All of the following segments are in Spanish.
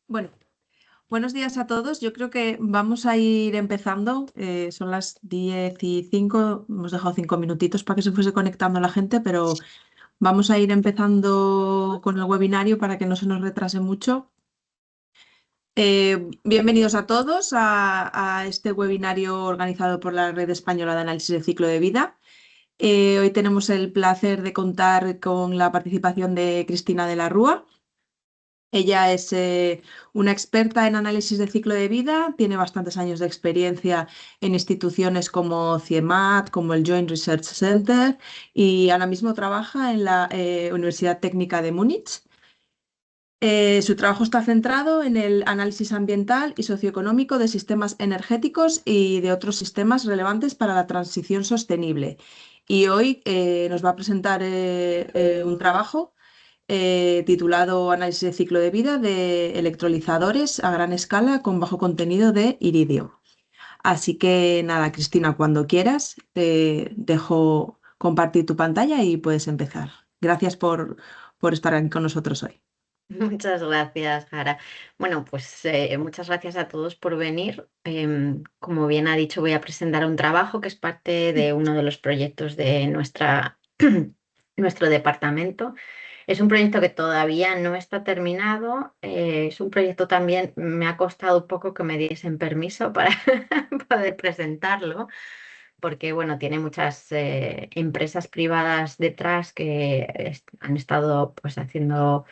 Bueno, buenos días a todos. Yo creo que vamos a ir empezando. Son las 10:05. Hemos dejado 5 minutitos para que se fuese conectando la gente, pero vamos a ir empezando con el webinario para que no se nos retrase mucho. Bienvenidos a todos a este webinario organizado por la Red Española de Análisis de Ciclo de Vida. Hoy tenemos el placer de contar con la participación de Cristina de la Rúa. Ella es una experta en análisis de ciclo de vida, tiene bastantes años de experiencia en instituciones como CIEMAT, como el Joint Research Center, y ahora mismo trabaja en la Universidad Técnica de Múnich. Su trabajo está centrado en el análisis ambiental y socioeconómico de sistemas energéticos y de otros sistemas relevantes para la transición sostenible. Y hoy nos va a presentar un trabajo titulado Análisis de ciclo de vida de electrolizadores a gran escala con bajo contenido de iridio. Así que nada, Cristina, cuando quieras, te dejo compartir tu pantalla y puedes empezar. Gracias por estar aquí con nosotros hoy. Muchas gracias, Jara. Bueno, pues muchas gracias a todos por venir. Como bien ha dicho, voy a presentar un trabajo que es parte de uno de los proyectos de nuestro departamento. Es un proyecto que todavía no está terminado. Es un proyecto también, me ha costado un poco que me diesen permiso para poder presentarlo, porque bueno, tiene muchas empresas privadas detrás que han estado pues haciendo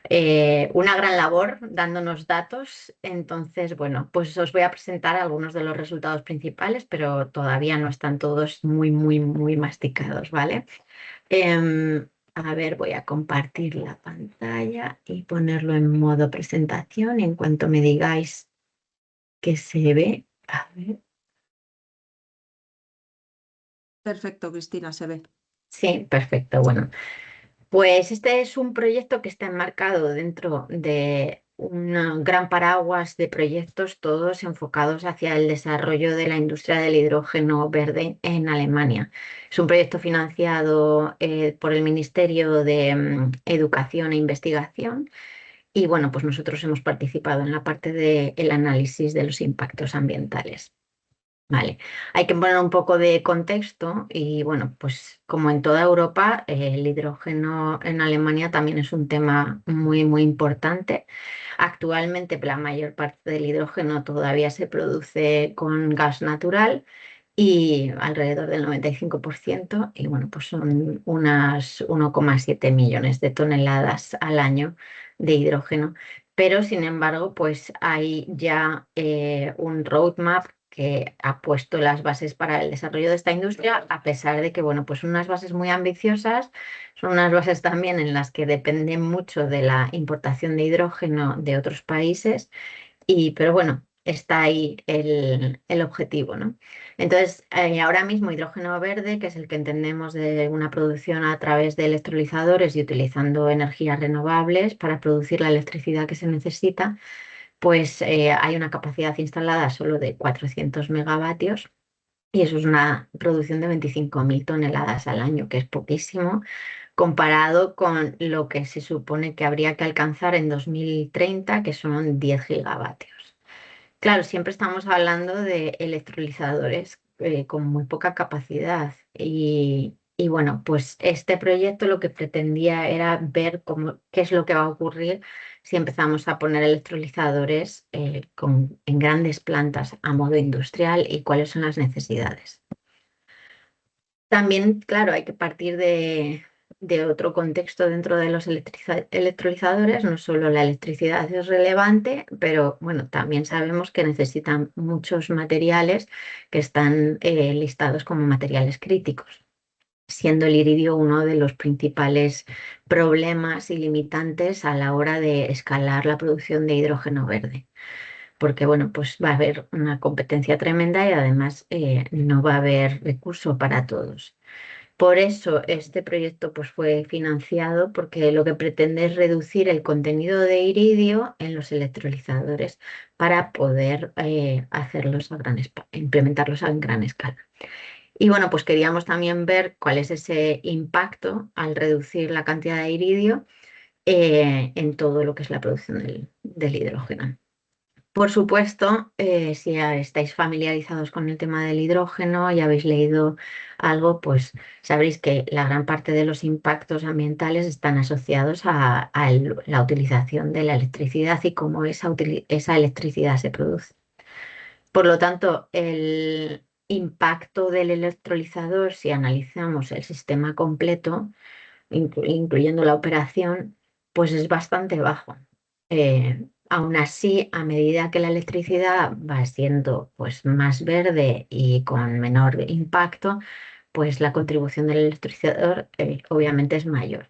una gran labor dándonos datos. Entonces, bueno, pues os voy a presentar algunos de los resultados principales, pero todavía no están todos muy masticados, ¿vale? A ver, voy a compartir la pantalla y ponerlo en modo presentación. En cuanto me digáis que se ve, a ver. Perfecto, Cristina, se ve. Sí, perfecto. Bueno, pues este es un proyecto que está enmarcado dentro de un gran paraguas de proyectos, todos enfocados hacia el desarrollo de la industria del hidrógeno verde en Alemania. Es un proyecto financiado por el Ministerio de Educación e Investigación y bueno, pues nosotros hemos participado en la parte del análisis de los impactos ambientales. Vale, hay que poner un poco de contexto y bueno, pues como en toda Europa, el hidrógeno en Alemania también es un tema muy importante. Actualmente la mayor parte del hidrógeno todavía se produce con gas natural y alrededor del 95% y bueno, pues son unas 1,7 millones de toneladas al año de hidrógeno. Pero sin embargo, pues hay ya un roadmap que ha puesto las bases para el desarrollo de esta industria, a pesar de que, bueno, pues son unas bases muy ambiciosas, son unas bases también en las que dependen mucho de la importación de hidrógeno de otros países, pero bueno, está ahí el objetivo, ¿no? Entonces, ahora mismo hidrógeno verde, que es el que entendemos de una producción a través de electrolizadores y utilizando energías renovables para producir la electricidad que se necesita, pues hay una capacidad instalada solo de 400 megavatios y eso es una producción de 25.000 toneladas al año, que es poquísimo comparado con lo que se supone que habría que alcanzar en 2030, que son 10 gigavatios. Claro, siempre estamos hablando de electrolizadores con muy poca capacidad y bueno, pues este proyecto lo que pretendía era ver qué es lo que va a ocurrir si empezamos a poner electrolizadores en grandes plantas a modo industrial y cuáles son las necesidades. También, claro, hay que partir de otro contexto dentro de los electrolizadores. No solo la electricidad es relevante, pero bueno, también sabemos que necesitan muchos materiales que están listados como materiales críticos, siendo el iridio uno de los principales problemas y limitantes a la hora de escalar la producción de hidrógeno verde. Porque bueno, pues va a haber una competencia tremenda y además no va a haber recurso para todos. Por eso este proyecto pues, fue financiado porque lo que pretende es reducir el contenido de iridio en los electrolizadores para poder implementarlos a gran escala. Y bueno, pues queríamos también ver cuál es ese impacto al reducir la cantidad de iridio en todo lo que es la producción del hidrógeno. Por supuesto, si estáis familiarizados con el tema del hidrógeno y habéis leído algo, pues sabréis que la gran parte de los impactos ambientales están asociados a la utilización de la electricidad y cómo esa electricidad se produce. Por lo tanto, el impacto del electrolizador, si analizamos el sistema completo, incluyendo la operación, pues es bastante bajo. Aún así, a medida que la electricidad va siendo pues, más verde y con menor impacto, pues la contribución del electrolizador obviamente es mayor.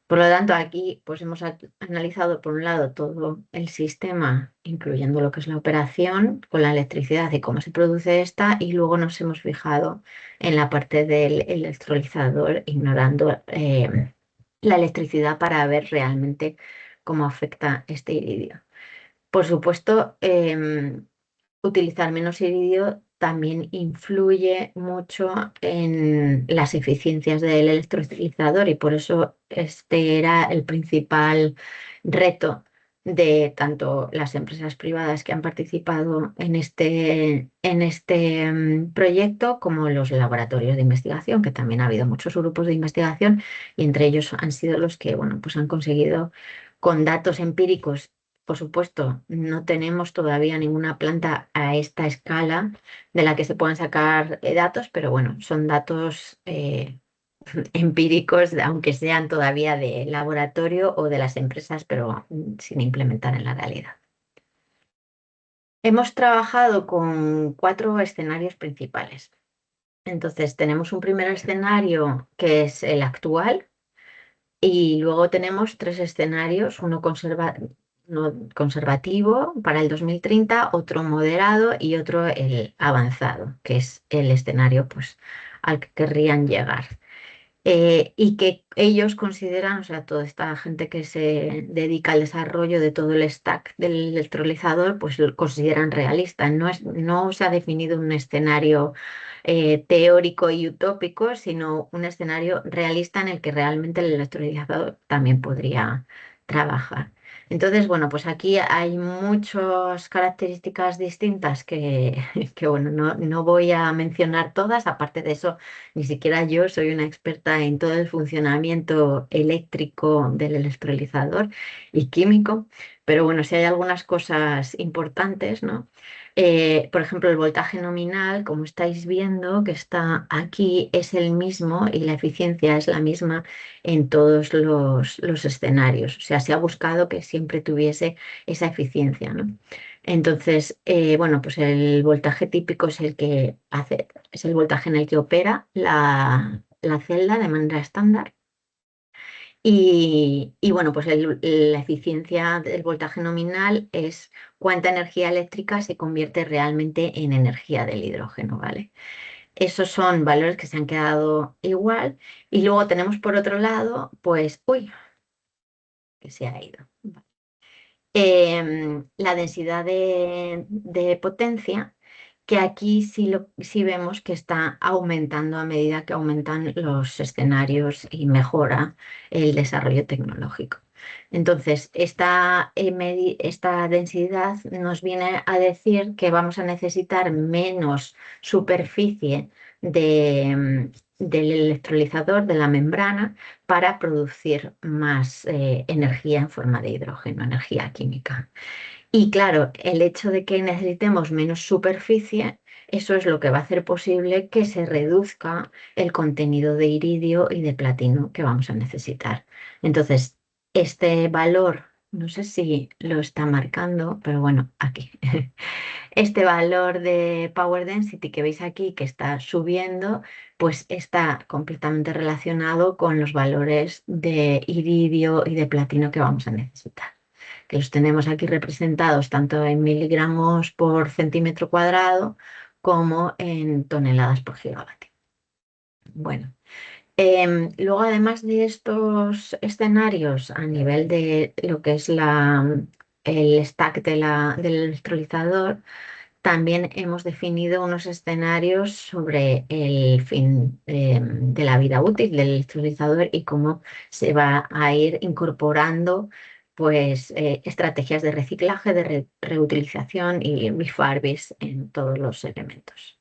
Por lo tanto, aquí pues hemos analizado por un lado todo el sistema, incluyendo lo que es la operación con la electricidad y cómo se produce esta, y luego nos hemos fijado en la parte del electrolizador, ignorando la electricidad para ver realmente cómo afecta este iridio. Por supuesto, utilizar menos iridio también influye mucho en las eficiencias del electrolizador y por eso este era el principal reto de tanto las empresas privadas que han participado en este proyecto como los laboratorios de investigación, que también ha habido muchos grupos de investigación y entre ellos han sido los que, bueno, pues han conseguido con datos empíricos. Por supuesto, no tenemos todavía ninguna planta a esta escala de la que se puedan sacar datos, pero bueno, son datos empíricos, aunque sean todavía de laboratorio o de las empresas, pero sin implementar en la realidad. Hemos trabajado con 4 escenarios principales. Entonces, tenemos un primer escenario que es el actual, y luego tenemos 3 escenarios, uno conservativo para el 2030, otro moderado y otro el avanzado, que es el escenario pues, al que querrían llegar. Y que ellos consideran, o sea, toda esta gente que se dedica al desarrollo de todo el stack del electrolizador, pues lo consideran realista. No se ha definido un escenario teórico y utópico, sino un escenario realista en el que realmente el electrolizador también podría trabajar. Entonces, bueno, pues aquí hay muchas características distintas que bueno, no voy a mencionar todas. Aparte de eso, ni siquiera yo soy una experta en todo el funcionamiento eléctrico del electrolizador y químico, pero bueno, sí hay algunas cosas importantes, ¿no? Por ejemplo, el voltaje nominal, como estáis viendo, que está aquí, es el mismo y la eficiencia es la misma en todos los escenarios. O sea, se ha buscado que siempre tuviese esa eficiencia, ¿no? Entonces, bueno, pues el voltaje típico es el que hace, es el voltaje en el que opera la celda de manera estándar. Y bueno, pues la eficiencia del voltaje nominal es cuánta energía eléctrica se convierte realmente en energía del hidrógeno, ¿vale? Esos son valores que se han quedado igual. Y luego tenemos por otro lado, pues, uy, que se ha ido. Vale. La densidad de potencia, que aquí sí vemos que está aumentando a medida que aumentan los escenarios y mejora el desarrollo tecnológico. Entonces, esta densidad nos viene a decir que vamos a necesitar menos superficie del electrolizador, de la membrana, para producir más energía en forma de hidrógeno, energía química. Y claro, el hecho de que necesitemos menos superficie, eso es lo que va a hacer posible que se reduzca el contenido de iridio y de platino que vamos a necesitar. Entonces, este valor, no sé si lo está marcando, pero bueno, aquí. Este valor de Power Density que veis aquí, que está subiendo, pues está completamente relacionado con los valores de iridio y de platino que vamos a necesitar, que los tenemos aquí representados tanto en miligramos por centímetro cuadrado como en toneladas por gigavatio. Bueno, luego además de estos escenarios a nivel de lo que es el stack del electrolizador, también hemos definido unos escenarios sobre el fin de la vida útil del electrolizador y cómo se va a ir incorporando pues, estrategias de reciclaje, de reutilización y refurbis en todos los elementos.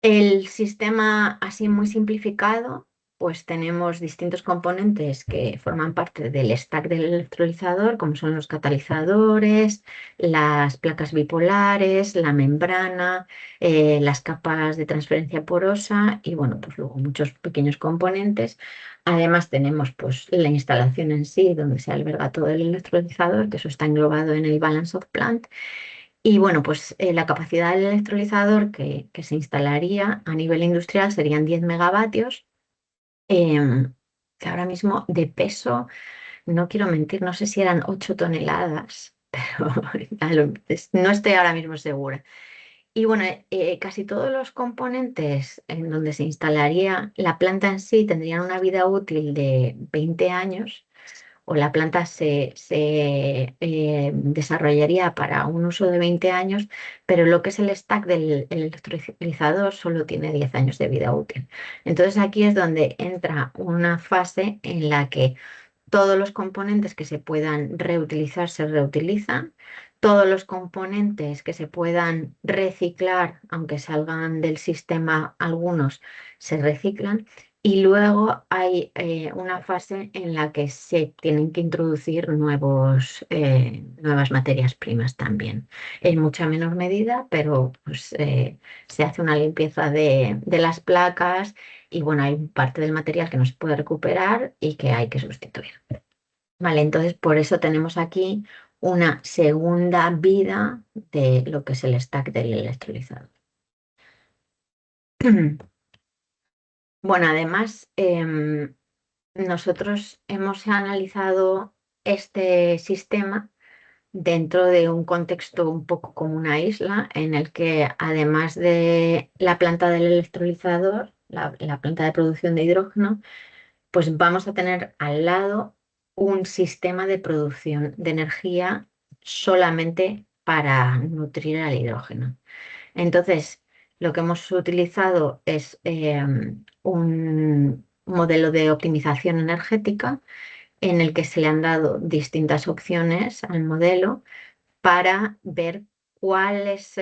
El sistema así muy simplificado, pues tenemos distintos componentes que forman parte del stack del electrolizador, como son los catalizadores, las placas bipolares, la membrana, las capas de transferencia porosa y bueno, pues luego muchos pequeños componentes. Además tenemos pues la instalación en sí, donde se alberga todo el electrolizador, que eso está englobado en el Balance of Plant. Y bueno, pues la capacidad del electrolizador que se instalaría a nivel industrial serían 10 megavatios, em, que ahora mismo de peso, no quiero mentir, no sé si eran 8 toneladas, pero no estoy ahora mismo segura. Y bueno, casi todos los componentes en donde se instalaría la planta en sí tendrían una vida útil de 20 años o la planta se desarrollaría para un uso de 20 años, pero lo que es el stack del electrolizador solo tiene 10 años de vida útil. Entonces aquí es donde entra una fase en la que todos los componentes que se puedan reutilizar se reutilizan, todos los componentes que se puedan reciclar, aunque salgan del sistema algunos, se reciclan. Y luego hay una fase en la que se tienen que introducir nuevas materias primas también, en mucha menor medida, pero pues, se hace una limpieza de las placas y bueno, hay parte del material que no se puede recuperar y que hay que sustituir. Vale, entonces por eso tenemos aquí una segunda vida de lo que es el stack del electrolizador. Bueno, además, nosotros hemos analizado este sistema dentro de un contexto un poco como una isla, en el que además de la planta del electrolizador, la planta de producción de hidrógeno, pues vamos a tener al lado un sistema de producción de energía solamente para nutrir al hidrógeno. Entonces, lo que hemos utilizado es un modelo de optimización energética en el que se le han dado distintas opciones al modelo para ver cuál es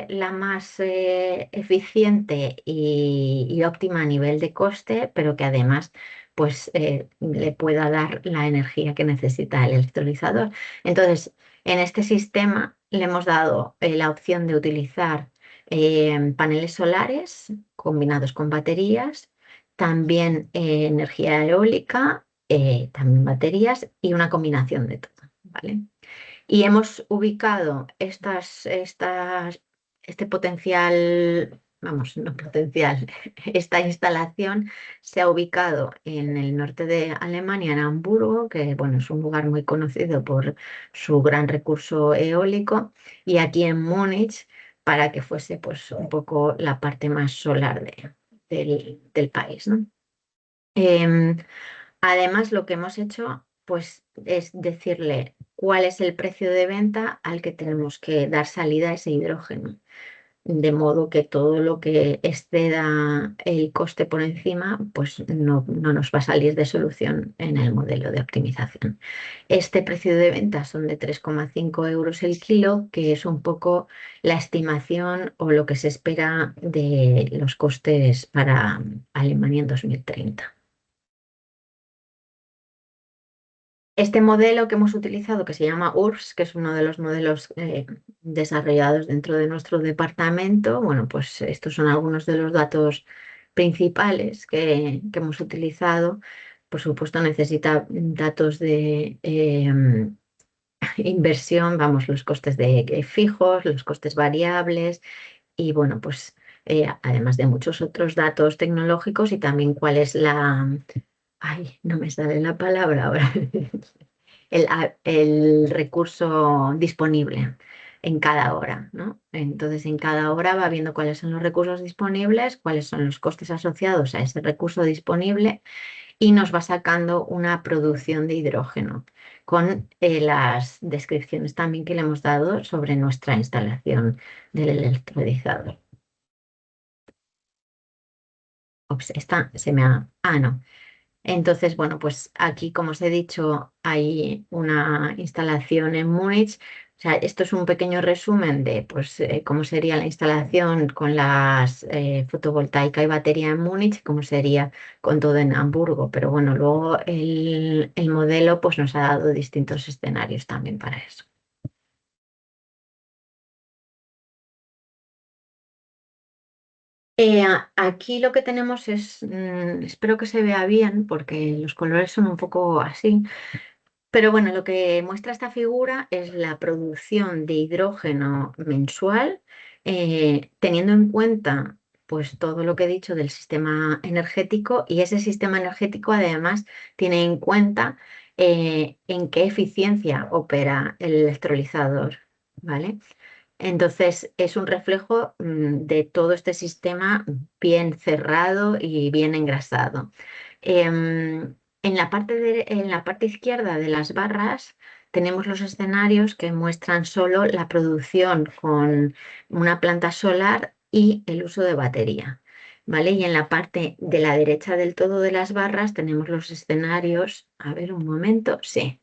la más eficiente y óptima a nivel de coste, pero que además pues, le pueda dar la energía que necesita el electrolizador. Entonces, en este sistema le hemos dado la opción de utilizar paneles solares combinados con baterías, también energía eólica, también baterías y una combinación de todo, ¿vale? Y hemos ubicado este potencial, vamos, no potencial, esta instalación se ha ubicado en el norte de Alemania, en Hamburgo, que bueno, es un lugar muy conocido por su gran recurso eólico, y aquí en Múnich, para que fuese pues un poco la parte más solar del país, ¿no? Em, Además, lo que hemos hecho, pues, es decirle cuál es el precio de venta al que tenemos que dar salida a ese hidrógeno, de modo que todo lo que exceda el coste por encima, pues no nos va a salir de solución en el modelo de optimización. Este precio de venta son de 3,5 euros el kilo, que es un poco la estimación o lo que se espera de los costes para Alemania en 2030. Este modelo que hemos utilizado, que se llama URSS, que es uno de los modelos desarrollados dentro de nuestro departamento, bueno, pues estos son algunos de los datos principales que hemos utilizado. Por supuesto, necesita datos de inversión, vamos, los costes de fijos, los costes variables y, bueno, pues además de muchos otros datos tecnológicos y también cuál es la... Ay, no me sale la palabra ahora. El recurso disponible. en cada hora, ¿no? Entonces, en cada hora va viendo cuáles son los recursos disponibles, cuáles son los costes asociados a ese recurso disponible y nos va sacando una producción de hidrógeno con las descripciones también que le hemos dado sobre nuestra instalación del electrolizador. Ups, esta se me ha... Ah, no. Entonces, bueno, pues aquí, como os he dicho, hay una instalación en Múnich. O sea, esto es un pequeño resumen de pues, cómo sería la instalación con las fotovoltaica y batería en Múnich, cómo sería con todo en Hamburgo. Pero bueno, luego el modelo pues, nos ha dado distintos escenarios también para eso. Aquí lo que tenemos es, espero que se vea bien, porque los colores son un poco así. Pero bueno, lo que muestra esta figura es la producción de hidrógeno mensual, teniendo en cuenta pues todo lo que he dicho del sistema energético, y ese sistema energético además tiene en cuenta en qué eficiencia opera el electrolizador, ¿vale? Entonces es un reflejo de todo este sistema bien cerrado y bien engrasado. En la parte izquierda de las barras tenemos los escenarios que muestran solo la producción con una planta solar y el uso de batería, ¿vale? Y en la parte de la derecha del todo de las barras tenemos los escenarios, a ver un momento, sí,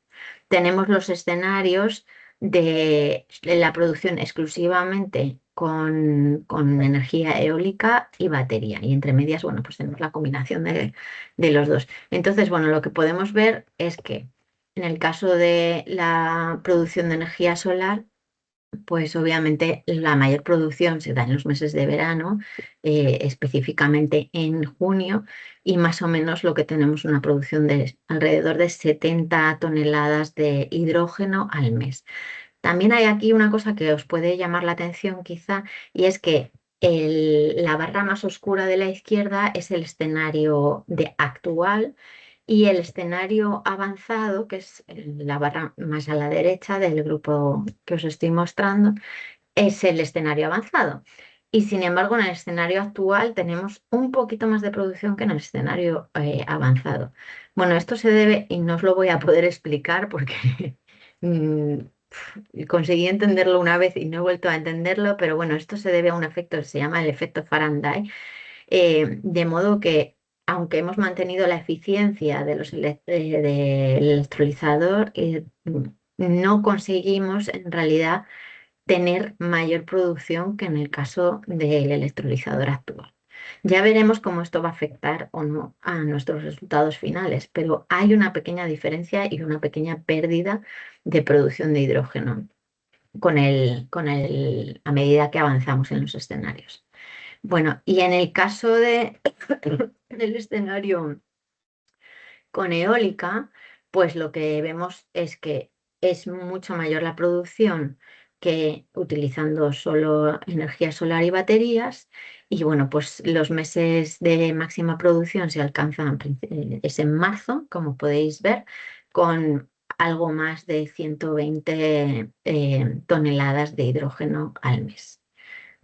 tenemos los escenarios de la producción exclusivamente con energía eólica y batería. Y entre medias, bueno, pues tenemos la combinación de los dos. Entonces, bueno, lo que podemos ver es que en el caso de la producción de energía solar, pues obviamente la mayor producción se da en los meses de verano, específicamente en junio, y más o menos lo que tenemos una producción de alrededor de 70 toneladas de hidrógeno al mes. También hay aquí una cosa que os puede llamar la atención quizá, y es que la barra más oscura de la izquierda es el escenario actual, y el escenario avanzado, que es la barra más a la derecha del grupo que os estoy mostrando, es el escenario avanzado. Y sin embargo, en el escenario actual tenemos un poquito más de producción que en el escenario avanzado. Bueno, esto se debe, y no os lo voy a poder explicar porque mm, conseguí entenderlo una vez y no he vuelto a entenderlo, pero bueno, esto se debe a un efecto que se llama el efecto Faraday, de modo que aunque hemos mantenido la eficiencia del electrolizador, no conseguimos en realidad tener mayor producción que en el caso del electrolizador actual. Ya veremos cómo esto va a afectar o no a nuestros resultados finales, pero hay una pequeña diferencia y una pequeña pérdida de producción de hidrógeno a medida que avanzamos en los escenarios. Bueno, y en el caso del escenario con eólica, pues lo que vemos es que es mucho mayor la producción que utilizando solo energía solar y baterías. Y bueno, pues los meses de máxima producción se alcanzan, es en marzo, como podéis ver, con algo más de 120 toneladas de hidrógeno al mes.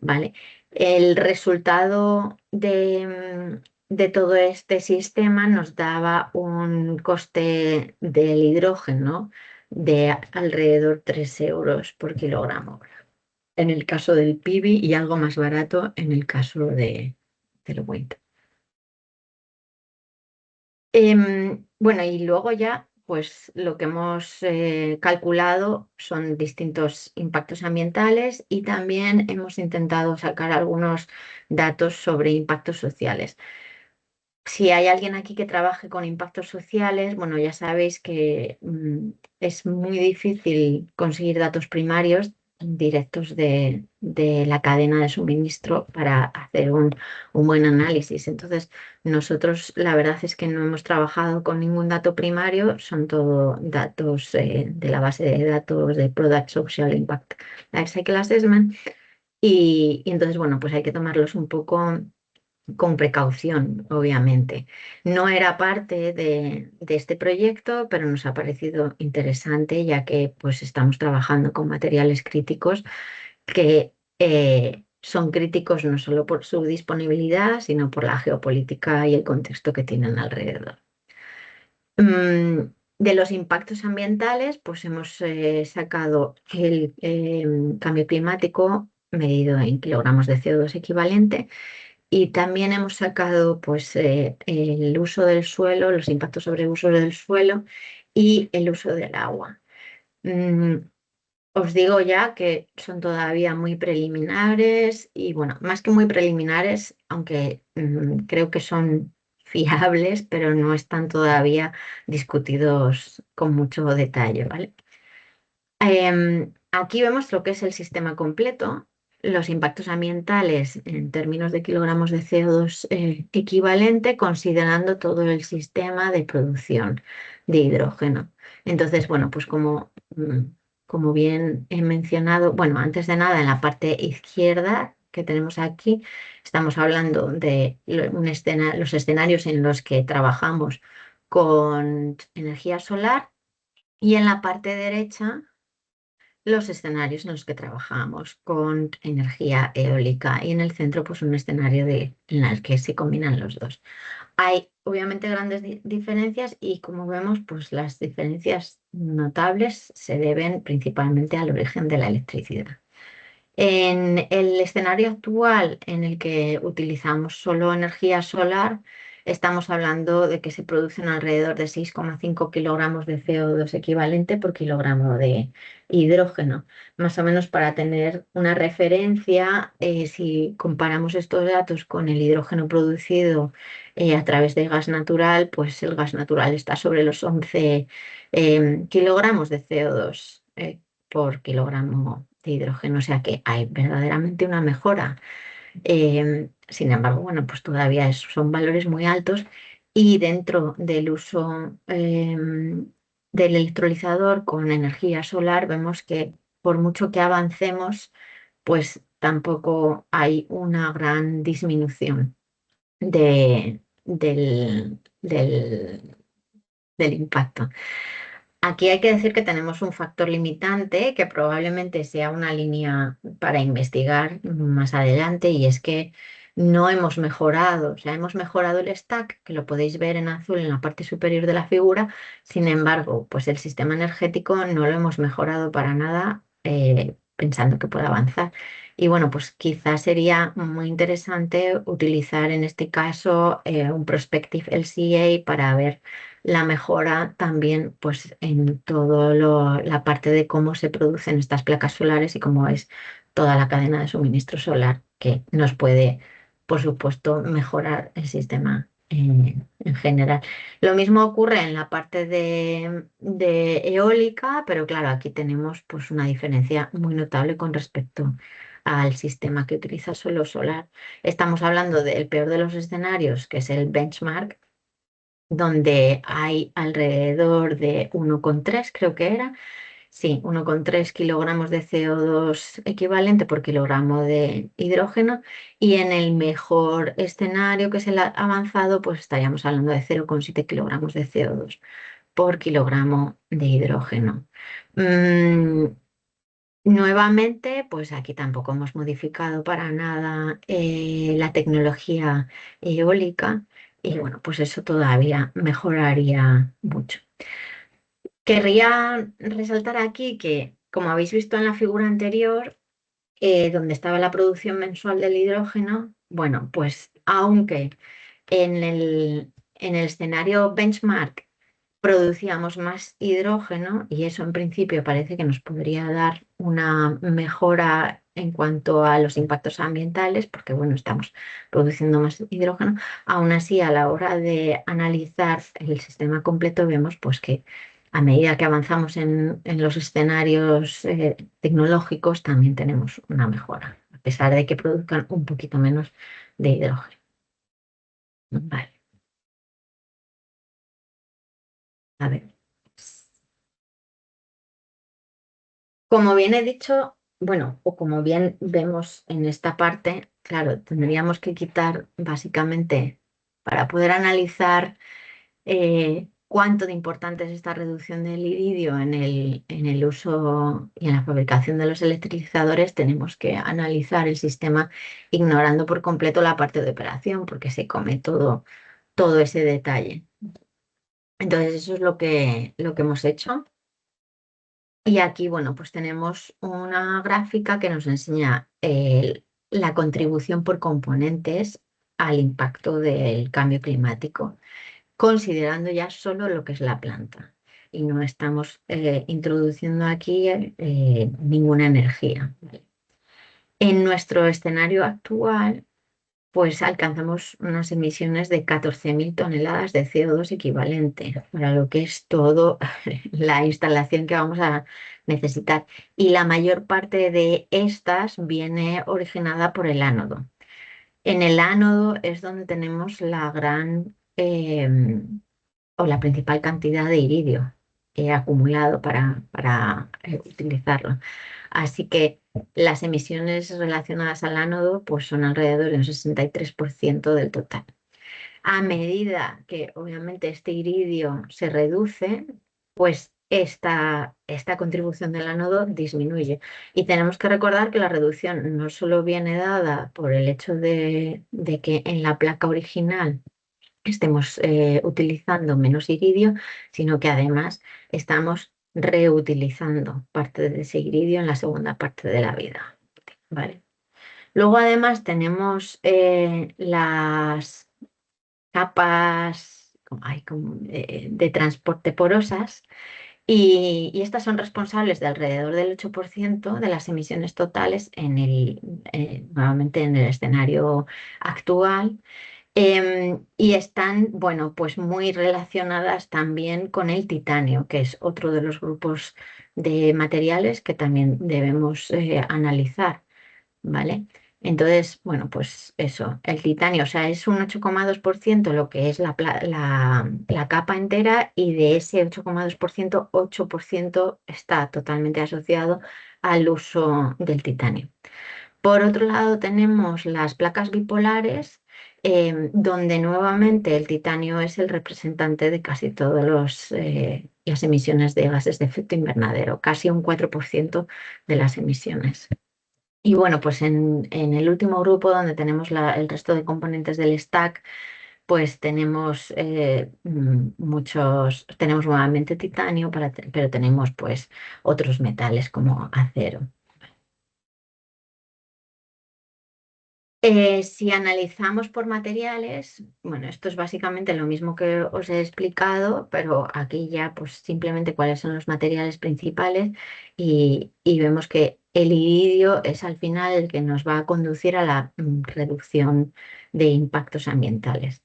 ¿Vale? El resultado de todo este sistema nos daba un coste del hidrógeno de alrededor 3 euros por kilogramo en el caso del PIBI y algo más barato en el caso del wind. Bueno, y luego ya, pues lo que hemos calculado son distintos impactos ambientales, y también hemos intentado sacar algunos datos sobre impactos sociales. Si hay alguien aquí que trabaje con impactos sociales, bueno, ya sabéis que es muy difícil conseguir datos primarios directos de la cadena de suministro para hacer un buen análisis. Entonces, nosotros la verdad es que no hemos trabajado con ningún dato primario, son todo datos de la base de datos de Product Social Impact Life Cycle Assessment, y entonces, bueno, pues hay que tomarlos un poco con precaución, obviamente. No era parte de este proyecto, pero nos ha parecido interesante ya que pues estamos trabajando con materiales críticos que son críticos no solo por su disponibilidad, sino por la geopolítica y el contexto que tienen alrededor. De los impactos ambientales, pues hemos sacado el cambio climático medido en kilogramos de CO2 equivalente y también hemos sacado pues, el uso del suelo, los impactos sobre el uso del suelo y el uso del agua. Mm, Os digo ya que son todavía muy preliminares y bueno, más que muy preliminares, aunque creo que son fiables, pero no están todavía discutidos con mucho detalle, ¿vale? Aquí vemos lo que es el sistema completo, los impactos ambientales en términos de kilogramos de CO2 equivalente, considerando todo el sistema de producción de hidrógeno. Entonces, bueno, pues como bien he mencionado, bueno, antes de nada, en la parte izquierda que tenemos aquí, estamos hablando de los escenarios en los que trabajamos con energía solar y en la parte derecha los escenarios en los que trabajamos con energía eólica y en el centro pues un escenario en el que se combinan los dos. Hay obviamente grandes diferencias y como vemos pues las diferencias notables se deben principalmente al origen de la electricidad. En el escenario actual en el que utilizamos solo energía solar, estamos hablando de que se producen alrededor de 6,5 kilogramos de CO2 equivalente por kilogramo de hidrógeno. Más o menos para tener una referencia, si comparamos estos datos con el hidrógeno producido a través de gas natural, pues el gas natural está sobre los 11 kilogramos de CO2 por kilogramo de hidrógeno, o sea que hay verdaderamente una mejora. Sin embargo, bueno, pues todavía son valores muy altos y dentro del uso del electrolizador con energía solar vemos que por mucho que avancemos, pues tampoco hay una gran disminución del impacto. Aquí hay que decir que tenemos un factor limitante que probablemente sea una línea para investigar más adelante y es que no hemos mejorado, o sea, hemos mejorado el stack, que lo podéis ver en azul en la parte superior de la figura, sin embargo, pues el sistema energético no lo hemos mejorado para nada pensando que puede avanzar. Y bueno, pues quizás sería muy interesante utilizar en este caso un Prospective LCA para ver la mejora también pues en toda la parte de cómo se producen estas placas solares y cómo es toda la cadena de suministro solar que nos puede, por supuesto, mejorar el sistema en general. Lo mismo ocurre en la parte de eólica, pero claro, aquí tenemos pues una diferencia muy notable con respecto al sistema que utiliza solo solar. Estamos hablando del peor de los escenarios, que es el benchmark, donde hay alrededor de 1,3, creo que era, sí, 1,3 kilogramos de CO2 equivalente por kilogramo de hidrógeno, y en el mejor escenario, que es el avanzado, pues estaríamos hablando de 0,7 kilogramos de CO2 por kilogramo de hidrógeno. Nuevamente, pues aquí tampoco hemos modificado para nada la tecnología eólica y bueno, pues eso todavía mejoraría mucho. Querría resaltar aquí que, como habéis visto en la figura anterior, donde estaba la producción mensual del hidrógeno, bueno, pues aunque en el escenario benchmark producíamos más hidrógeno y eso en principio parece que nos podría dar una mejora en cuanto a los impactos ambientales, porque bueno, estamos produciendo más hidrógeno. Aún así, a la hora de analizar el sistema completo, vemos pues que a medida que avanzamos en los escenarios tecnológicos, también tenemos una mejora, a pesar de que produzcan un poquito menos de hidrógeno. Vale, a ver. Como bien he dicho, bueno, o como bien vemos en esta parte, claro, tendríamos que quitar básicamente para poder analizar cuánto de importante es esta reducción del iridio en el uso y en la fabricación de los electrolizadores, tenemos que analizar el sistema ignorando por completo la parte de operación, porque se come todo ese detalle. Entonces, eso es lo que hemos hecho. Y aquí, bueno, pues tenemos una gráfica que nos enseña la contribución por componentes al impacto del cambio climático, considerando ya solo lo que es la planta. Y no estamos introduciendo aquí ninguna energía. ¿Vale? En nuestro escenario actual, pues alcanzamos unas emisiones de 14.000 toneladas de CO2 equivalente para lo que es todo la instalación que vamos a necesitar. Y la mayor parte de estas viene originada por el ánodo. En el ánodo es donde tenemos la gran o la principal cantidad de iridio acumulado para utilizarlo. Así que las emisiones relacionadas al ánodo pues son alrededor de un 63% del total. A medida que obviamente este iridio se reduce, pues esta contribución del ánodo disminuye. Y tenemos que recordar que la reducción no solo viene dada por el hecho de que en la placa original estemos utilizando menos iridio, sino que además estamos reutilizando parte de ese iridio en la segunda parte de la vida. ¿Vale? Luego además tenemos las capas de transporte porosas y estas son responsables de alrededor del 8% de las emisiones totales nuevamente en el escenario actual. Y están, bueno, pues muy relacionadas también con el titanio, que es otro de los grupos de materiales que también debemos analizar, ¿vale? Entonces, bueno, pues eso, el titanio, o sea, es un 8,2% lo que es la capa entera y de ese 8,2%, 8% está totalmente asociado al uso del titanio. Por otro lado, tenemos las placas bipolares, donde nuevamente el titanio es el representante de casi todas las emisiones de gases de efecto invernadero, casi un 4% de las emisiones. Y bueno, pues en el último grupo, donde tenemos el resto de componentes del stack, pues tenemos tenemos nuevamente titanio, pero tenemos pues otros metales como acero. Si analizamos por materiales, bueno, esto es básicamente lo mismo que os he explicado, pero aquí ya pues simplemente cuáles son los materiales principales y vemos que el iridio es al final el que nos va a conducir a la reducción de impactos ambientales.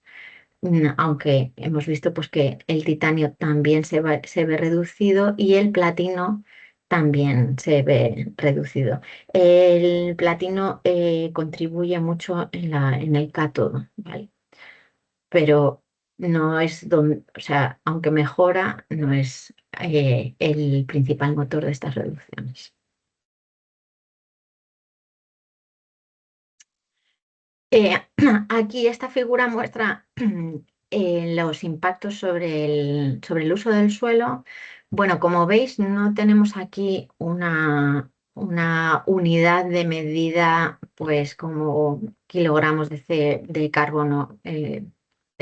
Aunque hemos visto pues que el titanio también se ve reducido y el platino también se ve reducido. El platino contribuye mucho en el cátodo, ¿vale? Pero no es donde, o sea, aunque mejora, no es el principal motor de estas reducciones. Eh, Aquí esta figura muestra los impactos sobre el uso del suelo. Bueno, como veis, no tenemos aquí una unidad de medida, pues como kilogramos de carbono, de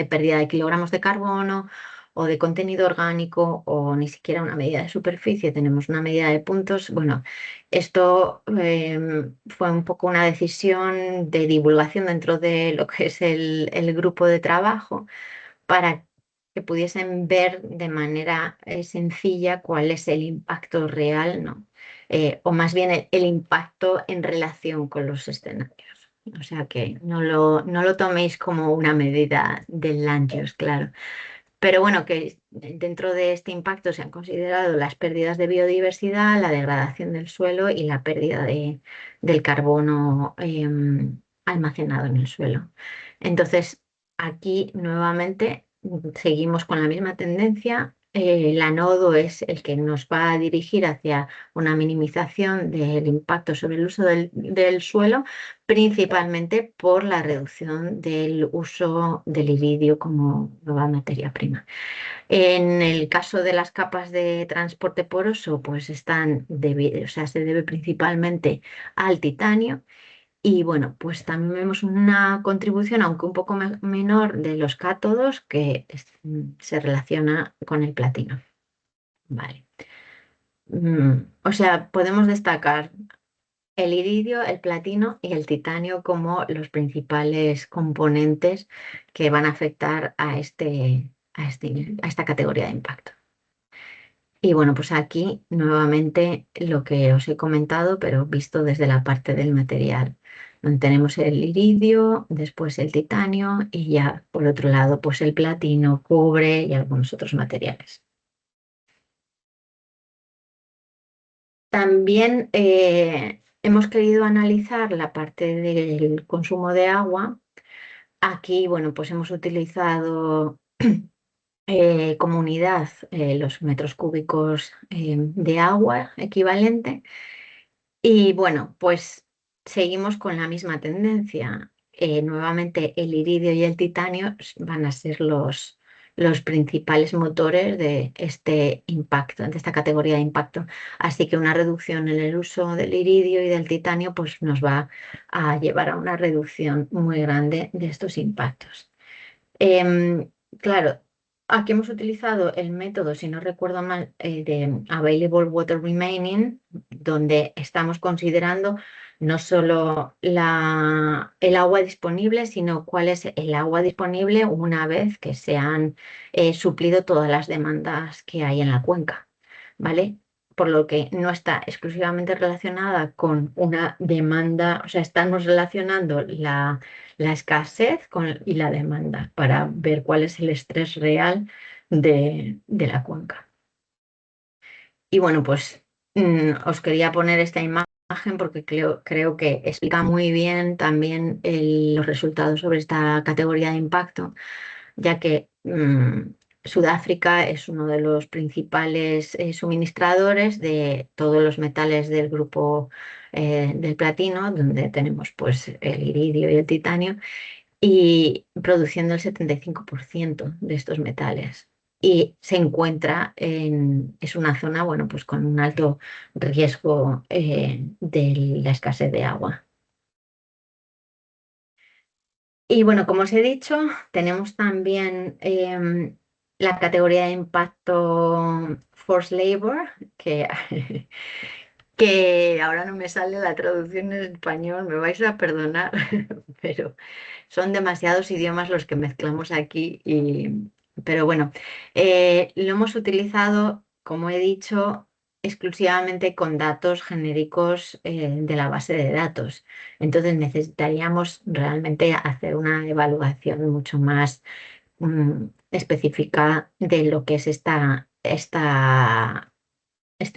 pérdida de kilogramos de carbono o de contenido orgánico o ni siquiera una medida de superficie. Tenemos una medida de puntos. Bueno, esto fue un poco una decisión de divulgación dentro de lo que es el grupo de trabajo para que pudiesen ver de manera sencilla cuál es el impacto real, ¿no? O más bien el impacto en relación con los escenarios. O sea que no lo toméis como una medida del Langios, claro. Pero bueno, que dentro de este impacto se han considerado las pérdidas de biodiversidad, la degradación del suelo y la pérdida del carbono almacenado en el suelo. Entonces, aquí nuevamente seguimos con la misma tendencia. el anodo es el que nos va a dirigir hacia una minimización del impacto sobre el uso del suelo, principalmente por la reducción del uso del iridio como nueva materia prima. En el caso de las capas de transporte poroso, pues o sea, se debe principalmente al titanio. Y bueno, pues también vemos una contribución, aunque un poco menor, de los cátodos que se relaciona con el platino. Vale. O sea, podemos destacar el iridio, el platino y el titanio como los principales componentes que van a afectar a esta categoría de impacto. Y bueno, pues aquí nuevamente lo que os he comentado, pero visto desde la parte del material. Donde tenemos el iridio, después el titanio y ya por otro lado pues el platino, cobre y algunos otros materiales. También hemos querido analizar la parte del consumo de agua. Aquí, bueno, pues hemos utilizado como unidad los metros cúbicos de agua equivalente. Y bueno, pues seguimos con la misma tendencia. Nuevamente el iridio y el titanio van a ser los principales motores de este impacto, de esta categoría de impacto. Así que una reducción en el uso del iridio y del titanio pues nos va a llevar a una reducción muy grande de estos impactos. Em, claro, aquí hemos utilizado el método, si no recuerdo mal, de Available Water Remaining, donde estamos considerando no solo el agua disponible, sino cuál es el agua disponible una vez que se han suplido todas las demandas que hay en la cuenca, ¿vale? Por lo que no está exclusivamente relacionada con una demanda, o sea, estamos relacionando la escasez y la demanda para ver cuál es el estrés real de la cuenca. Y bueno, pues os quería poner esta imagen porque creo que explica muy bien también los resultados sobre esta categoría de impacto, ya que Sudáfrica es uno de los principales suministradores de todos los metales del grupo del platino, donde tenemos pues el iridio y el titanio y produciendo el 75% de estos metales. Y se encuentra es una zona, bueno, pues con un alto riesgo de la escasez de agua. Y bueno, como os he dicho, tenemos también la categoría de impacto Forced Labor, que, que ahora no me sale la traducción en español, me vais a perdonar, pero son demasiados idiomas los que mezclamos aquí. Pero bueno, lo hemos utilizado, como he dicho, exclusivamente con datos genéricos de la base de datos. Entonces necesitaríamos realmente hacer una evaluación mucho más específica de lo que es este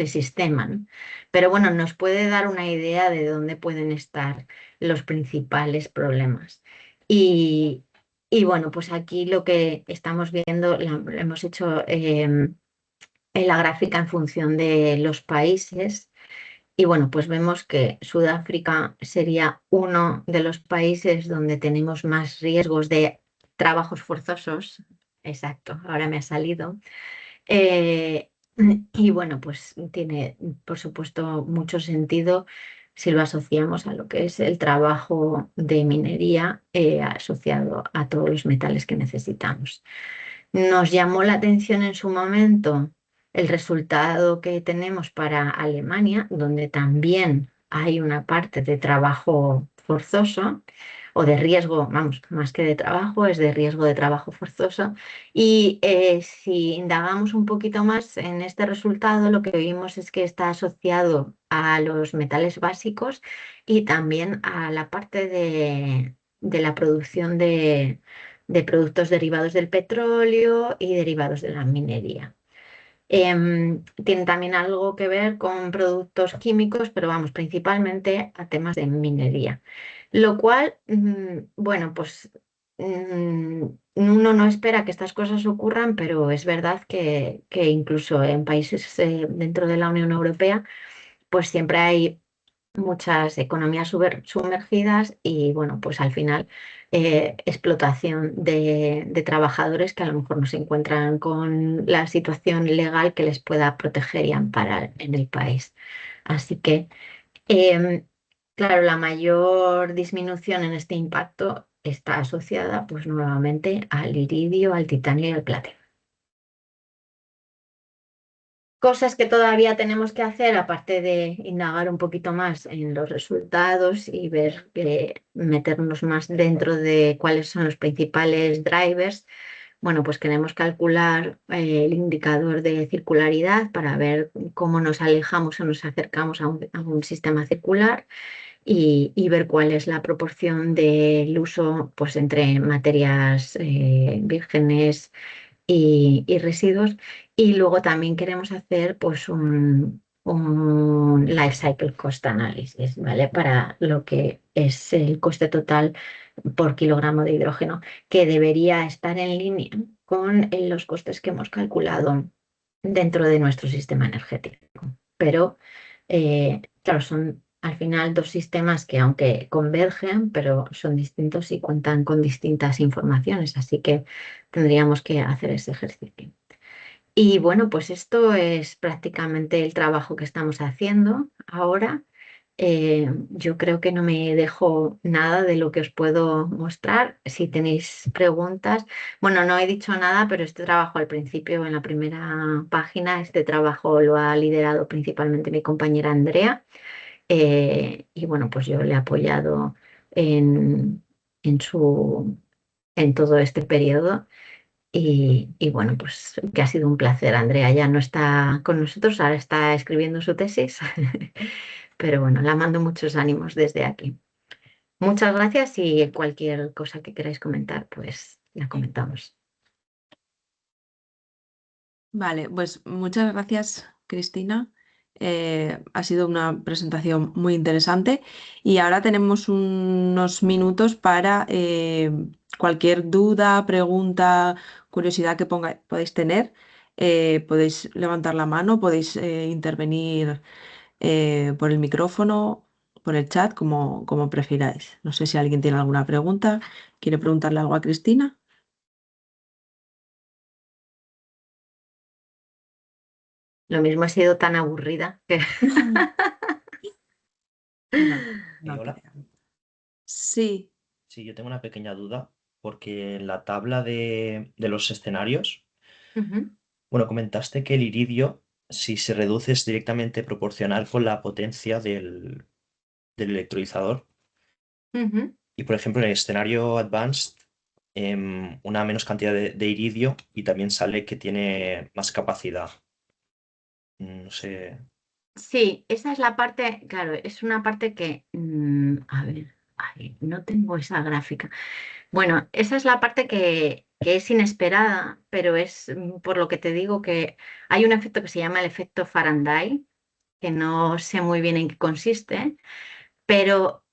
sistema, ¿no? Pero bueno, nos puede dar una idea de dónde pueden estar los principales problemas. Y, y bueno, pues aquí lo que estamos viendo, hemos hecho en la gráfica en función de los países. Y bueno, pues vemos que Sudáfrica sería uno de los países donde tenemos más riesgos de trabajos forzosos. Exacto, ahora me ha salido. Eh, y bueno, pues tiene, por supuesto, mucho sentido si lo asociamos a lo que es el trabajo de minería asociado a todos los metales que necesitamos. Nos llamó la atención en su momento el resultado que tenemos para Alemania, donde también hay una parte de trabajo forzoso o de riesgo, vamos, más que de trabajo, es de riesgo de trabajo forzoso. Y si indagamos un poquito más en este resultado, lo que vimos es que está asociado a los metales básicos y también a la parte de la producción de productos derivados del petróleo y derivados de la minería. Tiene también algo que ver con productos químicos, pero vamos, principalmente a temas de minería. Lo cual, bueno, pues uno no espera que estas cosas ocurran, pero es verdad que incluso en países dentro de la Unión Europea, pues siempre hay muchas economías sumergidas y bueno, pues al final explotación de trabajadores que a lo mejor no se encuentran con la situación legal que les pueda proteger y amparar en el país. Así que, em, claro, la mayor disminución en este impacto está asociada pues nuevamente al iridio, al titanio y al platino. Cosas que todavía tenemos que hacer, aparte de indagar un poquito más en los resultados y ver, meternos más dentro de cuáles son los principales drivers. Bueno, pues queremos calcular el indicador de circularidad para ver cómo nos alejamos o nos acercamos a un sistema circular y ver cuál es la proporción del uso pues, entre materias vírgenes y residuos. Y luego también queremos hacer pues un life cycle cost analysis, ¿vale? Para lo que es el coste total por kilogramo de hidrógeno, que debería estar en línea con los costes que hemos calculado dentro de nuestro sistema energético. Pero, claro, son al final dos sistemas que aunque convergen, pero son distintos y cuentan con distintas informaciones, así que tendríamos que hacer ese ejercicio. Y bueno, pues esto es prácticamente el trabajo que estamos haciendo ahora. Yo creo que no me dejo nada de lo que os puedo mostrar. Si tenéis preguntas, bueno, no he dicho nada, pero este trabajo al principio, en la primera página, este trabajo lo ha liderado principalmente mi compañera Andrea. Y bueno, pues yo le he apoyado en, en su, en todo este periodo. Y bueno, pues que ha sido un placer. Andrea ya no está con nosotros, ahora está escribiendo su tesis, pero bueno, la mando muchos ánimos desde aquí. Muchas gracias y cualquier cosa que queráis comentar, pues la comentamos. Vale, pues muchas gracias, Cristina. Ha sido una presentación muy interesante y ahora tenemos unos minutos para cualquier duda, pregunta, curiosidad que podéis tener. Podéis levantar la mano, podéis intervenir por el micrófono, por el chat, como prefiráis. No sé si alguien tiene alguna pregunta. ¿Quiere preguntarle algo a Cristina? Lo mismo he sido tan aburrida que... No, no Hola. creo. Sí. Sí, yo tengo una pequeña duda, porque en la tabla de los escenarios, Ujú, bueno, comentaste que el iridio, si se reduce, es directamente proporcional con la potencia del electrolizador. ujú. Y, por ejemplo, en el escenario advanced, una menos cantidad de iridio y también sale que tiene más capacidad. No sé. Sí, esa es la parte, claro, es una parte que, a ver, ay, no tengo esa gráfica. Bueno, esa es la parte que es inesperada, pero es por lo que te digo que hay un efecto que se llama el efecto Faraday, que no sé muy bien en qué consiste, pero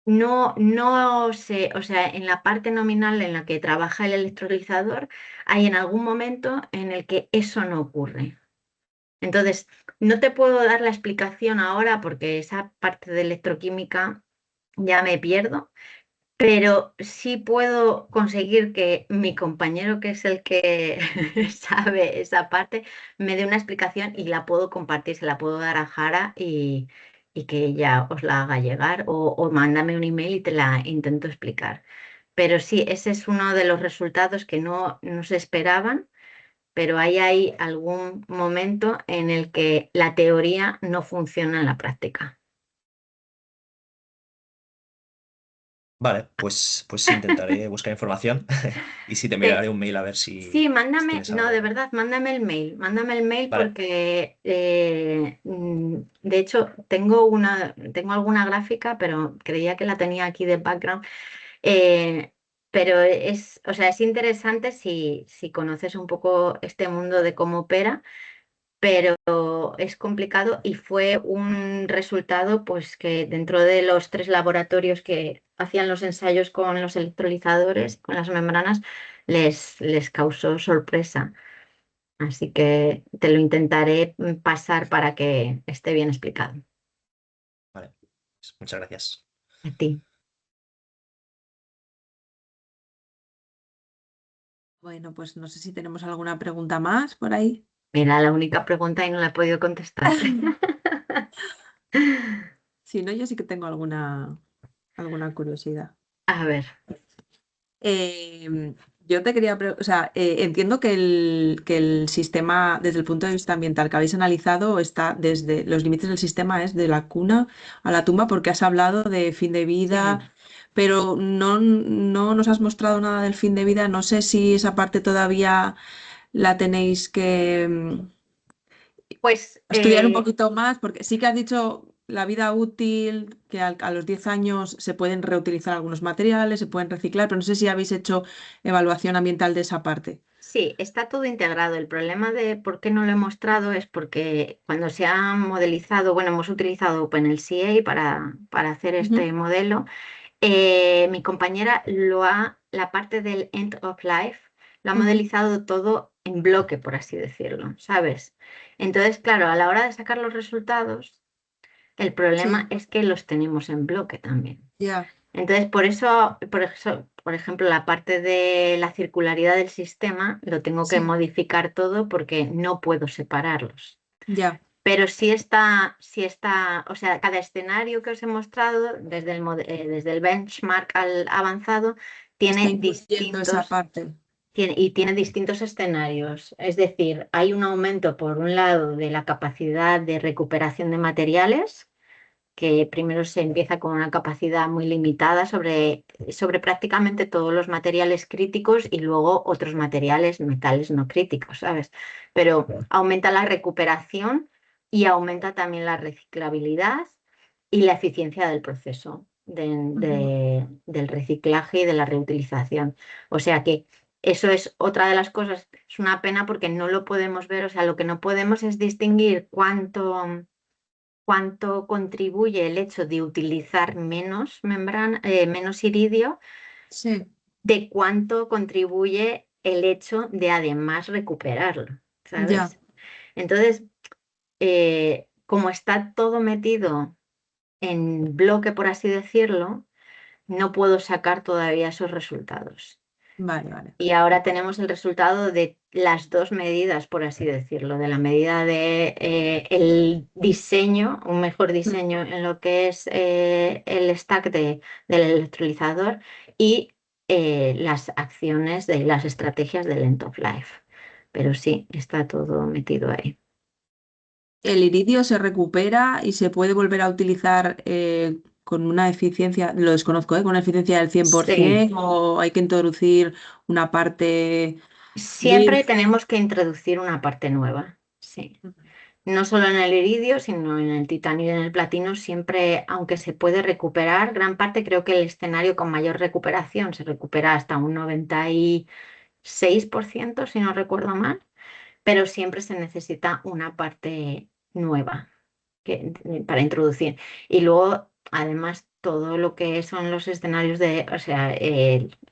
no sé, o sea, en la parte nominal en la que trabaja el electrolizador, hay en algún momento en el que eso no ocurre. Entonces, no te puedo dar la explicación ahora porque esa parte de electroquímica ya me pierdo, pero sí puedo conseguir que mi compañero, que es el que sabe esa parte, me dé una explicación y la puedo compartir, se la puedo dar a Jara y que ella os la haga llegar o mándame un email y te la intento explicar. Pero sí, ese es uno de los resultados que no se esperaban, pero ahí hay algún momento en el que la teoría no funciona en la práctica. Vale, pues intentaré buscar información y sí, te enviaré un mail a ver Sí, si mándame, tienes no, de algo. verdad, mándame el mail Vale. porque de hecho tengo alguna gráfica, pero creía que la tenía aquí de background. Eh, pero o sea, es interesante si conoces un poco este mundo de cómo opera, pero es complicado y fue un resultado pues que dentro de los 3 laboratorios que hacían los ensayos con los electrolizadores, con las membranas, les causó sorpresa. Así que te lo intentaré pasar para que esté bien explicado. Vale, pues muchas gracias. A ti. Bueno, pues no sé si tenemos alguna pregunta más por ahí. Mira, la única pregunta y no la he podido contestar. Si no, yo sí que tengo alguna curiosidad. A ver, Yo te quería preguntar, o sea, entiendo que el sistema, desde el punto de vista ambiental que habéis analizado, está desde los límites del sistema es de la cuna a la tumba, porque has hablado de fin de sí. vida, pero no nos has mostrado nada del fin de vida. No sé si esa parte todavía la tenéis que Pues estudiar un poquito más, porque sí que has dicho la vida útil, que a los 10 años se pueden reutilizar algunos materiales, se pueden reciclar, pero no sé si habéis hecho evaluación ambiental de esa parte. sí, está todo integrado. El problema de por qué no lo he mostrado es porque cuando se ha modelizado, bueno, hemos utilizado OpenLCA para hacer Ujú, este modelo. Mi compañera la parte del end of life, lo ha ujú. modelizado todo en bloque, por así decirlo, ¿sabes? Entonces, claro, a la hora de sacar los resultados, el problema Sí, es que los tenemos en bloque también. ya, Entonces, por ejemplo, la parte de la circularidad del sistema lo tengo que sí, modificar todo porque no puedo separarlos. ya. Pero sí está, o sea, cada escenario que os he mostrado, desde el benchmark al avanzado, Está tiene incluyendo esa distintos, parte. tiene distintos escenarios. Es decir, hay un aumento, por un lado, de la capacidad de recuperación de materiales, que primero se empieza con una capacidad muy limitada sobre prácticamente todos los materiales críticos y luego otros materiales, metales no críticos, ¿sabes? Pero aumenta la recuperación y aumenta también la reciclabilidad y la eficiencia del proceso Ujú. del reciclaje y de la reutilización. O sea que eso es otra de las cosas, es una pena porque no lo podemos ver, o sea, lo que no podemos es distinguir cuánto contribuye el hecho de utilizar menos membrana, menos iridio, Sí, de cuánto contribuye el hecho de además recuperarlo, ya, ¿sabes? Entonces, como está todo metido en bloque, por así decirlo, no puedo sacar todavía esos resultados. vale, vale. Y ahora tenemos el resultado de las 2 medidas, por así decirlo, de la medida de el diseño, un mejor Mm. diseño en lo que es el stack del electrolizador y las acciones de las estrategias del end of life. Pero sí, está todo metido ahí. El iridio se recupera y se puede volver a utilizar con una eficiencia, lo desconozco, con una eficiencia del Sí, 100% o hay que introducir una parte siempre virgen. tenemos que introducir una parte nueva. Sí. Ujú. No solo en el iridio, sino en el titanio y en el platino, siempre, aunque se puede recuperar, gran parte, creo que el escenario con mayor recuperación se recupera hasta un 96%, si no recuerdo mal, pero siempre se necesita una parte nueva para introducir. Y luego, además, todo lo que son los escenarios o sea,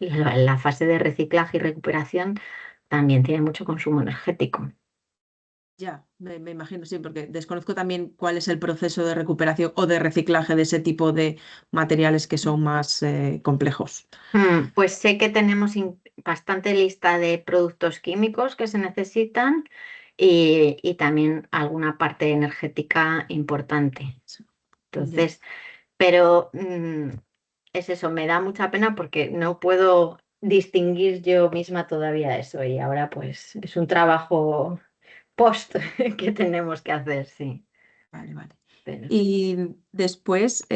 la fase de reciclaje y recuperación también tiene mucho consumo energético. Ya, me imagino, sí, porque desconozco también cuál es el proceso de recuperación o de reciclaje de ese tipo de materiales que son más complejos. Pues sé que tenemos bastante lista de productos químicos que se necesitan y también alguna parte energética importante. Ya. Entonces, pero es eso, me da mucha pena porque no puedo distinguir yo misma todavía eso y ahora pues es un trabajo post que tenemos que hacer, sí. Vale, vale. Pero Y después,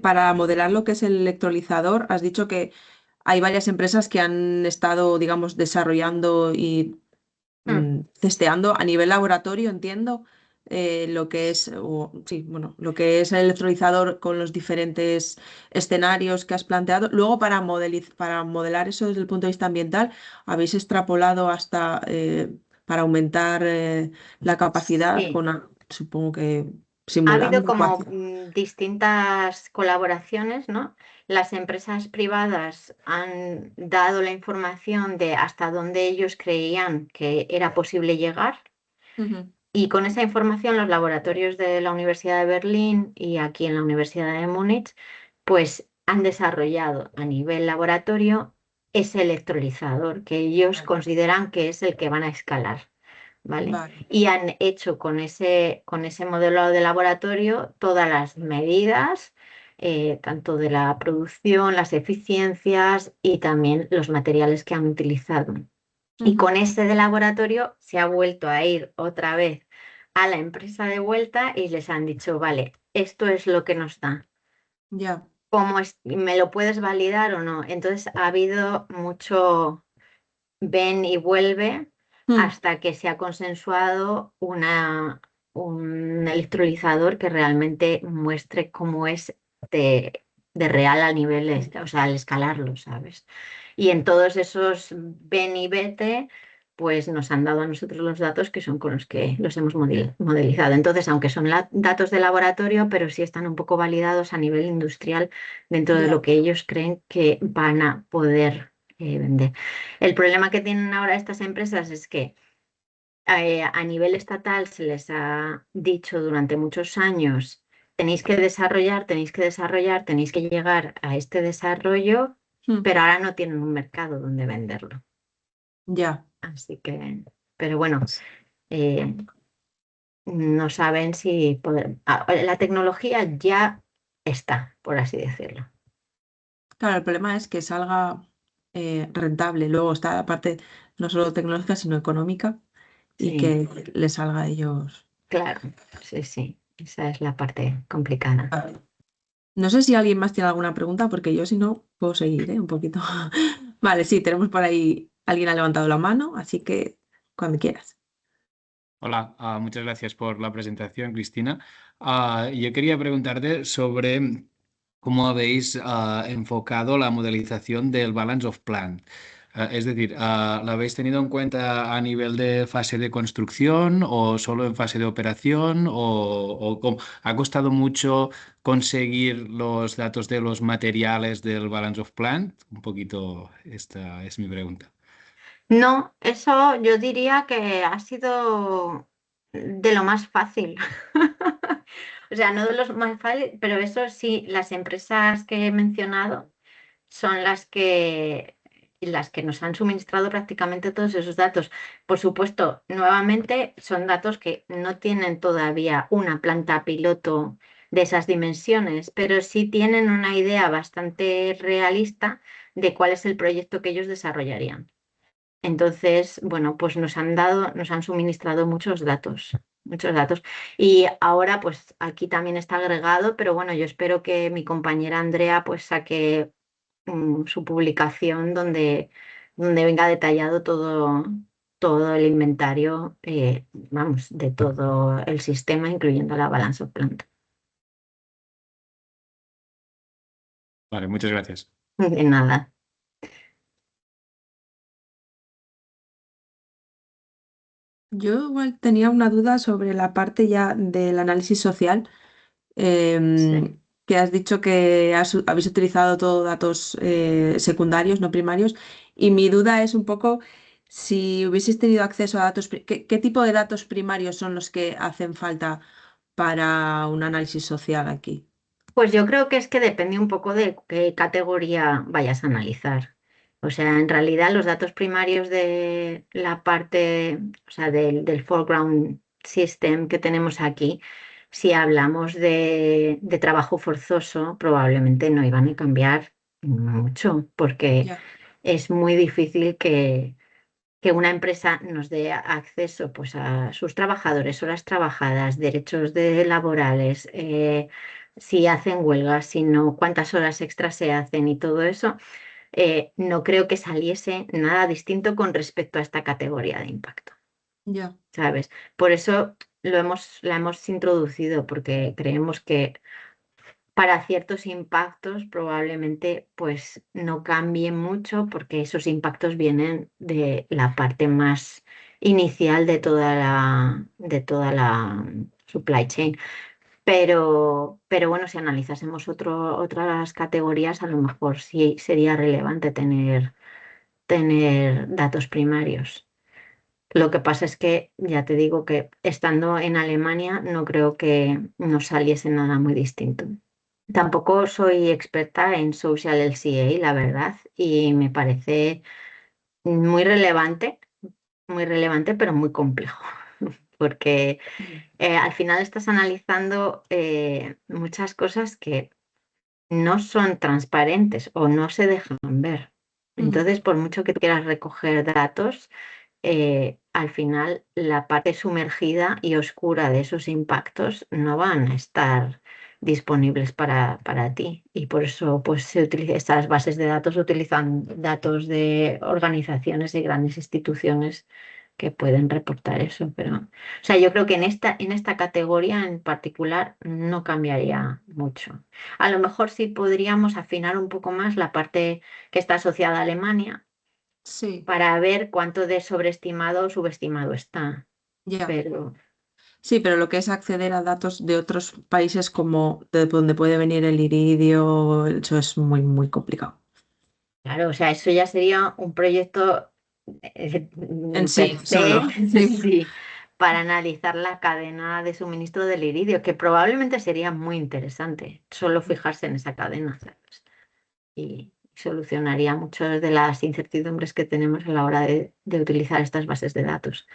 para modelar lo que es el electrolizador, has dicho que hay varias empresas que han estado, digamos, desarrollando y mm, testeando a nivel laboratorio, entiendo, lo que es, sí, bueno, lo que es el electrolizador con los diferentes escenarios que has planteado. Luego, para modelar eso desde el punto de vista ambiental, habéis extrapolado hasta para aumentar la capacidad, Sí. supongo que Ha habido simulando. como distintas colaboraciones, ¿no? Las empresas privadas han dado la información de hasta dónde ellos creían que era posible llegar Ujú. y con esa información los laboratorios de la Universidad de Berlín y aquí en la Universidad de Múnich pues han desarrollado a nivel laboratorio ese electrolizador que ellos Vale. consideran que es el que van a escalar. ¿Vale? Vale. Y han hecho con ese modelo de laboratorio todas las medidas, tanto de la producción, las eficiencias y también los materiales que han utilizado. Y Ujú. con ese de laboratorio se ha vuelto a ir otra vez a la empresa de vuelta y les han dicho, vale, esto es lo que nos da. Ya. ¿Cómo es? ¿Me lo puedes validar o no? Entonces ha habido mucho ven y vuelve Mm. hasta que se ha consensuado un electrolizador que realmente muestre cómo es de real a nivel, o sea, al escalarlo, ¿sabes? Y en todos esos ven y vete, pues nos han dado a nosotros los datos que son con los que los hemos modelizado. Entonces, aunque son datos de laboratorio, pero sí están un poco validados a nivel industrial dentro de lo Ya. que ellos creen que van a poder vender. El problema que tienen ahora estas empresas es que a nivel estatal se les ha dicho durante muchos años, tenéis que desarrollar, tenéis que desarrollar, tenéis que llegar a este desarrollo, Mm. pero ahora no tienen un mercado donde venderlo. Ya. Así que, pero bueno, eh, no saben si la tecnología ya está, por así decirlo. Claro, el problema es que salga rentable. Luego está la parte no solo tecnológica, sino económica y Sí, que les salga a ellos. claro, sí, sí, esa es la parte complicada. Vale. No sé si alguien más tiene alguna pregunta, porque yo si no puedo seguir, un poquito. Vale, sí, tenemos por ahí, alguien ha levantado la mano, así que cuando quieras. Hola, muchas gracias por la presentación, Cristina. Yo quería preguntarte sobre cómo habéis enfocado la modelización del Balance of Plant. Es decir, ¿la habéis tenido en cuenta a nivel de fase de construcción o solo en fase de operación? ¿Ha costado mucho conseguir los datos de los materiales del Balance of Plant? Un poquito, esta es mi pregunta. No, eso yo diría que ha sido de lo más fácil. O sea, no de los más fácil, pero eso sí, las empresas que he mencionado son las que nos han suministrado prácticamente todos esos datos. Por supuesto, nuevamente son datos que no tienen todavía una planta piloto de esas dimensiones, pero sí tienen una idea bastante realista de cuál es el proyecto que ellos desarrollarían. Entonces, bueno, pues nos han suministrado muchos datos, muchos datos. Y ahora, pues aquí también está agregado, pero bueno, yo espero que mi compañera Andrea pues saque su publicación donde venga detallado todo el inventario, vamos, de todo el sistema, incluyendo la balance of plant. Vale, muchas gracias. De nada. Yo igual tenía una duda sobre la parte ya del análisis social, Sí. que has dicho que habéis utilizado todo datos secundarios, no primarios, y mi duda es un poco si hubieses tenido acceso a datos, ¿qué tipo de datos primarios son los que hacen falta para un análisis social aquí? Pues yo creo que es que depende un poco de qué categoría vayas a analizar. O sea, en realidad los datos primarios de la parte, o sea, del foreground system que tenemos aquí, si hablamos de trabajo forzoso, probablemente no iban a cambiar mucho, porque Ya. es muy difícil que una empresa nos dé acceso pues, a sus trabajadores, horas trabajadas, derechos laborales, si hacen huelgas, si no, cuántas horas extras se hacen y todo eso, no creo que saliese nada distinto con respecto a esta categoría de impacto, Ya. ¿sabes? Por eso la hemos introducido, porque creemos que para ciertos impactos probablemente pues no cambie mucho porque esos impactos vienen de la parte más inicial de toda la supply chain. Pero bueno, si analizásemos otras categorías, a lo mejor sí sería relevante tener datos primarios. Lo que pasa es que ya te digo que estando en Alemania no creo que nos saliese nada muy distinto. Tampoco soy experta en Social LCA, la verdad, y me parece muy relevante, pero muy complejo, porque al final estás analizando muchas cosas que no son transparentes o no se dejan ver. Entonces, por mucho que quieras recoger datos, al final la parte sumergida y oscura de esos impactos no van a estar disponibles para ti. Y por eso pues, estas bases de datos utilizan datos de organizaciones y grandes instituciones que pueden reportar eso. Pero, o sea, yo creo que en esta categoría en particular no cambiaría mucho. A lo mejor sí podríamos afinar un poco más la parte que está asociada a Alemania Sí, para ver cuánto de sobreestimado o subestimado está. ya. Pero Sí, pero lo que es acceder a datos de otros países como de donde puede venir el iridio, eso es muy, muy complicado. claro, o sea, eso ya sería un proyecto En per sí, solo. se, Sí. sí, para analizar la cadena de suministro del iridio, que probablemente sería muy interesante solo fijarse en esa cadena, ¿sabes? Y solucionaría muchas de las incertidumbres que tenemos a la hora de utilizar estas bases de datos.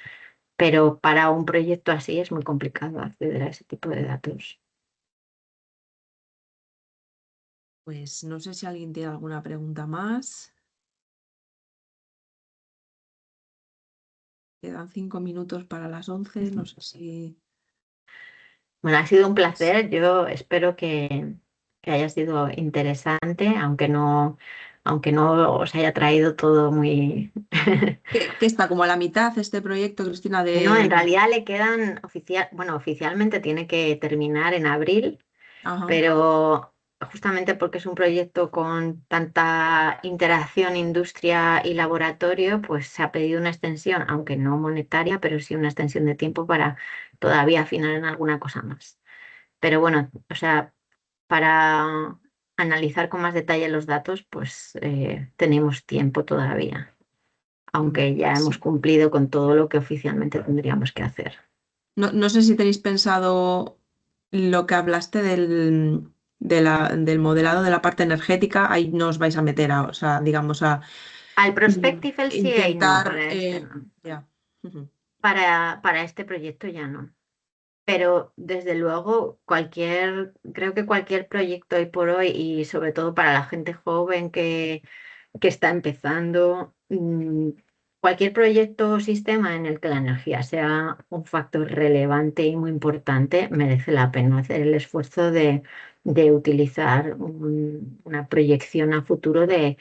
Pero para un proyecto así es muy complicado acceder a ese tipo de datos. Pues no sé si alguien tiene alguna pregunta más. Quedan 5 minutos para las 11. No sé si... Bueno, ha sido un placer. Yo espero que haya sido interesante, aunque no os haya traído todo muy... Que está como a la mitad este proyecto, Cristina, No, en de... realidad le quedan bueno, oficialmente tiene que terminar en abril, Ajá. pero justamente porque es un proyecto con tanta interacción industria y laboratorio, pues se ha pedido una extensión, aunque no monetaria, pero sí una extensión de tiempo para todavía afinar en alguna cosa más. Pero bueno, o sea, para analizar con más detalle los datos, pues tenemos tiempo todavía, aunque ya hemos Sí. cumplido con todo lo que oficialmente tendríamos que hacer. No sé si tenéis pensado lo que hablaste del modelado de la parte energética, ahí no os vais a meter a, o sea, digamos, a Al Prospective LCA no, intentar... para este no. ya. Ujú. Para este proyecto ya no. Pero desde luego, creo que cualquier proyecto hoy por hoy, y sobre todo para la gente joven que está empezando, cualquier proyecto o sistema en el que la energía sea un factor relevante y muy importante, merece la pena hacer el esfuerzo de utilizar una proyección a futuro de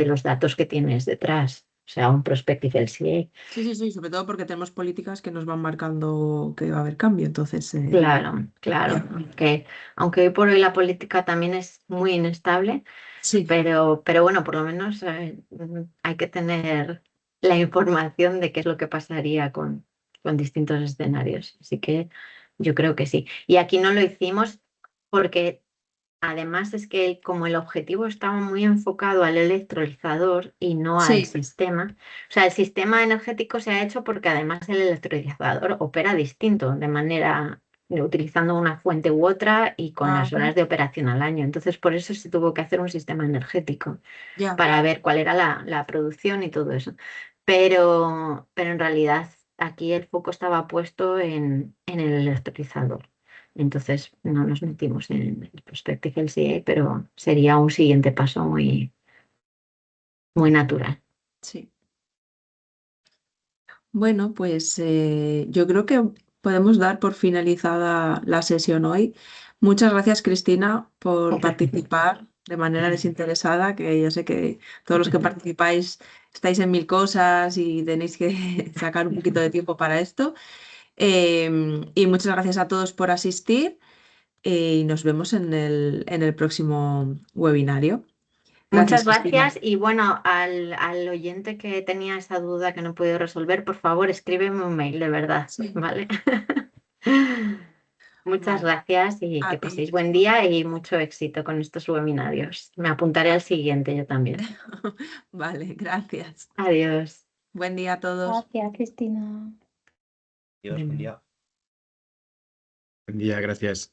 los datos que tienes detrás. O sea, un Prospective LCA. Sí, sí, sí, sobre todo porque tenemos políticas que nos van marcando que va a haber cambio, entonces, Claro, claro. ya. Aunque hoy por hoy la política también es muy inestable, Sí. pero bueno, por lo menos hay que tener la información de qué es lo que pasaría con distintos escenarios. Así que yo creo que sí. Y aquí no lo hicimos porque además es que como el objetivo estaba muy enfocado al electrolizador y no al Sí, sistema, o sea, el sistema energético se ha hecho porque además el electrolizador opera distinto, de manera utilizando una fuente u otra y con las ajá, horas de operación al año. Entonces, por eso se tuvo que hacer un sistema energético ya. para ver cuál era la producción y todo eso. Pero en realidad aquí el foco estaba puesto en el electrolizador. Entonces no nos metimos en el Prospective LCA, pero sería un siguiente paso muy, muy natural. Sí. Bueno, pues yo creo que podemos dar por finalizada la sesión hoy. Muchas gracias, Cristina, por participar de manera desinteresada, que yo sé que todos los que participáis estáis en mil cosas y tenéis que sacar un poquito de tiempo para esto. Y muchas gracias a todos por asistir y nos vemos en el próximo webinario. Muchas Gracias, Cristina. gracias y bueno, al oyente que tenía esa duda que no he podido resolver, por favor, escríbeme un mail, de verdad, Sí. ¿vale? Muchas Vale. gracias y A que ti. paséis buen día y mucho éxito con estos webinarios. Me apuntaré al siguiente yo también. Vale, gracias. Adiós. Buen día a todos. Gracias, Cristina. Dios, buen día. Buen día, gracias.